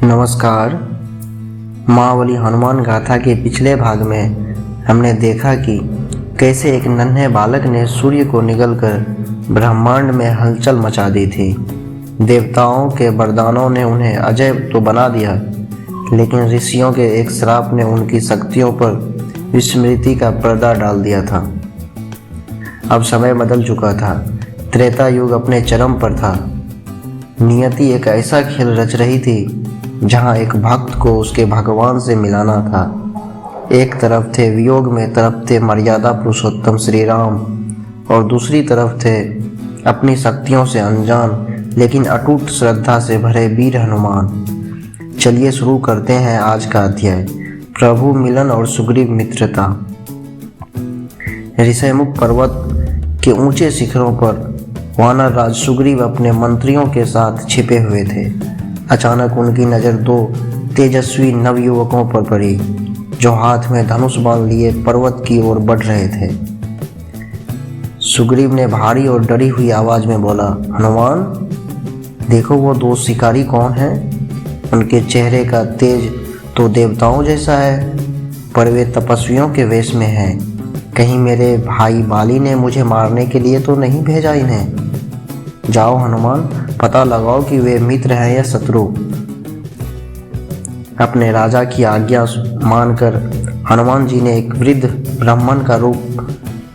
नमस्कार। महाबली हनुमान गाथा के पिछले भाग में हमने देखा कि कैसे एक नन्हे बालक ने सूर्य को निगलकर ब्रह्मांड में हलचल मचा दी थी। देवताओं के वरदानों ने उन्हें अजय तो बना दिया, लेकिन ऋषियों के एक श्राप ने उनकी शक्तियों पर विस्मृति का पर्दा डाल दिया था। अब समय बदल चुका था। त्रेता युग अपने चरम पर था। नियति एक ऐसा खेल रच रही थी जहां एक भक्त को उसके भगवान से मिलाना था। एक तरफ थे वियोग में तड़पते मर्यादा पुरुषोत्तम श्री राम, और दूसरी तरफ थे अपनी शक्तियों से अनजान लेकिन अटूट श्रद्धा से भरे वीर हनुमान। चलिए शुरू करते हैं आज का अध्याय, प्रभु मिलन और सुग्रीव मित्रता। ऋषयमुख पर्वत के ऊंचे शिखरों पर वानर राज सुग्रीव अपने मंत्रियों के साथ छिपे हुए थे। अचानक उनकी नज़र दो तेजस्वी नवयुवकों पर पड़ी जो हाथ में धनुष बाण लिए पर्वत की ओर बढ़ रहे थे। सुग्रीव ने भारी और डरी हुई आवाज में बोला, हनुमान, देखो वो दो शिकारी कौन हैं? उनके चेहरे का तेज तो देवताओं जैसा है, पर वे तपस्वियों के वेश में हैं। कहीं मेरे भाई बाली ने मुझे मारने के लिए तो नहीं भेजा इन्हें? जाओ हनुमान, पता लगाओ कि वे मित्र हैं या शत्रु। अपने राजा की आज्ञा मानकर हनुमान जी ने एक वृद्ध ब्राह्मण का रूप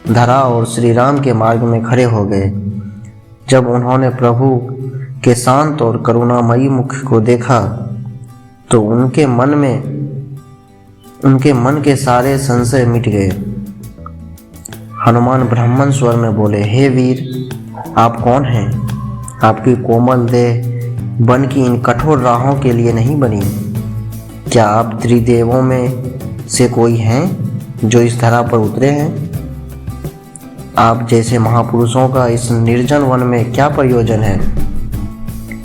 धरा और श्री राम के मार्ग में खड़े हो गए। जब उन्होंने प्रभु के शांत और करुणामयी मुख को देखा तो उनके मन के सारे संशय मिट गए। हनुमान ब्राह्मण स्वर में बोले, हे वीर, आप कौन हैं? आपकी कोमल देह वन की इन कठोर राहों के लिए नहीं बनी। क्या आप त्रिदेवों में से कोई हैं जो इस धरा पर उतरे हैं? आप जैसे महापुरुषों का इस निर्जन वन में क्या प्रयोजन है?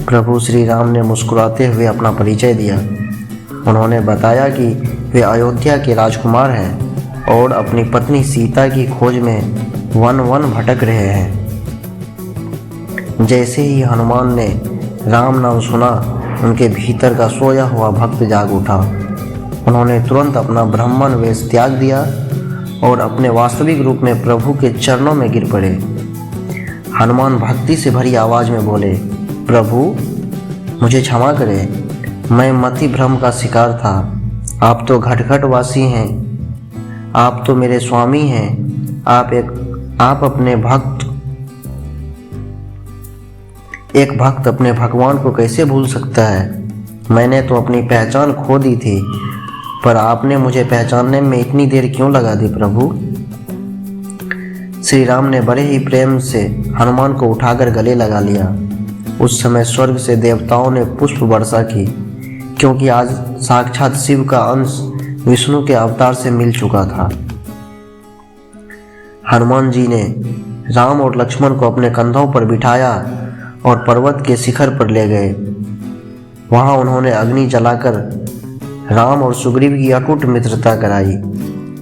प्रभु श्री राम ने मुस्कुराते हुए अपना परिचय दिया। उन्होंने बताया कि वे अयोध्या के राजकुमार हैं और अपनी पत्नी सीता की खोज में वन भटक रहे हैं। जैसे ही हनुमान ने राम नाम सुना, उनके भीतर का सोया हुआ भक्त जाग उठा। उन्होंने तुरंत अपना ब्राह्मण वेश त्याग दिया और अपने वास्तविक रूप में प्रभु के चरणों में गिर पड़े। हनुमान भक्ति से भरी आवाज में बोले, प्रभु, मुझे क्षमा करें, मैं मति भ्रम का शिकार था। आप तो घटघट वासी हैं, आप तो मेरे स्वामी हैं। आप अपने एक भक्त अपने भगवान को कैसे भूल सकता है? मैंने तो अपनी पहचान खो दी थी, पर आपने मुझे पहचानने में इतनी देर क्यों लगा दी प्रभु? श्री राम ने बड़े ही प्रेम से हनुमान को उठाकर गले लगा लिया। उस समय स्वर्ग से देवताओं ने पुष्प वर्षा की, क्योंकि आज साक्षात शिव का अंश विष्णु के अवतार से मिल चुका था। हनुमान जी ने राम और लक्ष्मण को अपने कंधों पर बिठाया और पर्वत के शिखर पर ले गए। वहां उन्होंने अग्नि जलाकर राम और सुग्रीव की अटूट मित्रता कराई।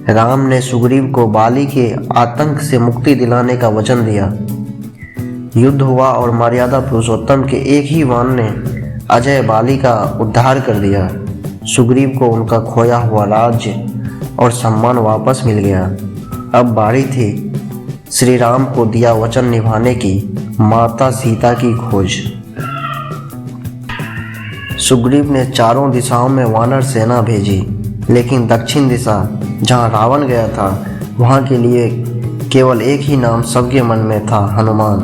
राम ने सुग्रीव को बाली के आतंक से मुक्ति दिलाने का वचन दिया। युद्ध हुआ और मर्यादा पुरुषोत्तम के एक ही बाण ने अजय बाली का उद्धार कर दिया। सुग्रीव को उनका खोया हुआ राज्य और सम्मान वापस मिल गया। अब बारी थी श्री राम को दिया वचन निभाने की, माता सीता की खोज। सुग्रीव ने चारों दिशाओं में वानर सेना भेजी, लेकिन दक्षिण दिशा जहां रावण गया था वहां के लिए केवल एक ही नाम सबके मन में था, हनुमान।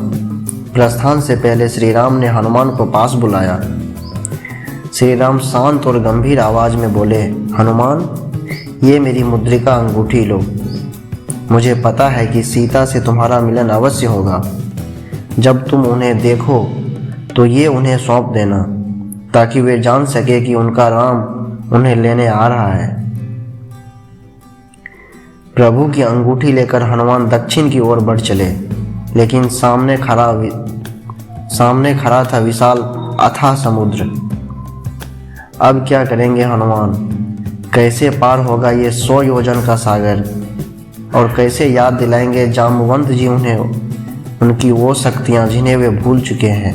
प्रस्थान से पहले श्री राम ने हनुमान को पास बुलाया। श्री राम शांत और गंभीर आवाज में बोले, हनुमान, ये मेरी मुद्रिका अंगूठी लो। मुझे पता है कि सीता से तुम्हारा मिलन अवश्य होगा। जब तुम उन्हें देखो तो ये उन्हें सौंप देना, ताकि वे जान सके कि उनका राम उन्हें लेने आ रहा है। प्रभु की अंगूठी लेकर हनुमान दक्षिण की ओर बढ़ चले, लेकिन सामने खड़ा था विशाल अथाह समुद्र। अब क्या करेंगे हनुमान? कैसे पार होगा ये 100 योजन का सागर? और कैसे याद दिलाएंगे जाम्बवंत जी उन्हें उनकी वो शक्तियां जिन्हें वे भूल चुके हैं?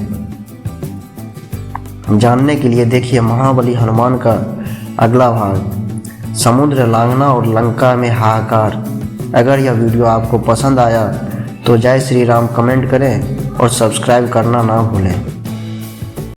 जानने के लिए देखिए महाबली हनुमान का अगला भाग, समुद्र लांघना और लंका में हाहाकार। अगर यह वीडियो आपको पसंद आया तो जय श्री राम कमेंट करें और सब्सक्राइब करना ना भूलें।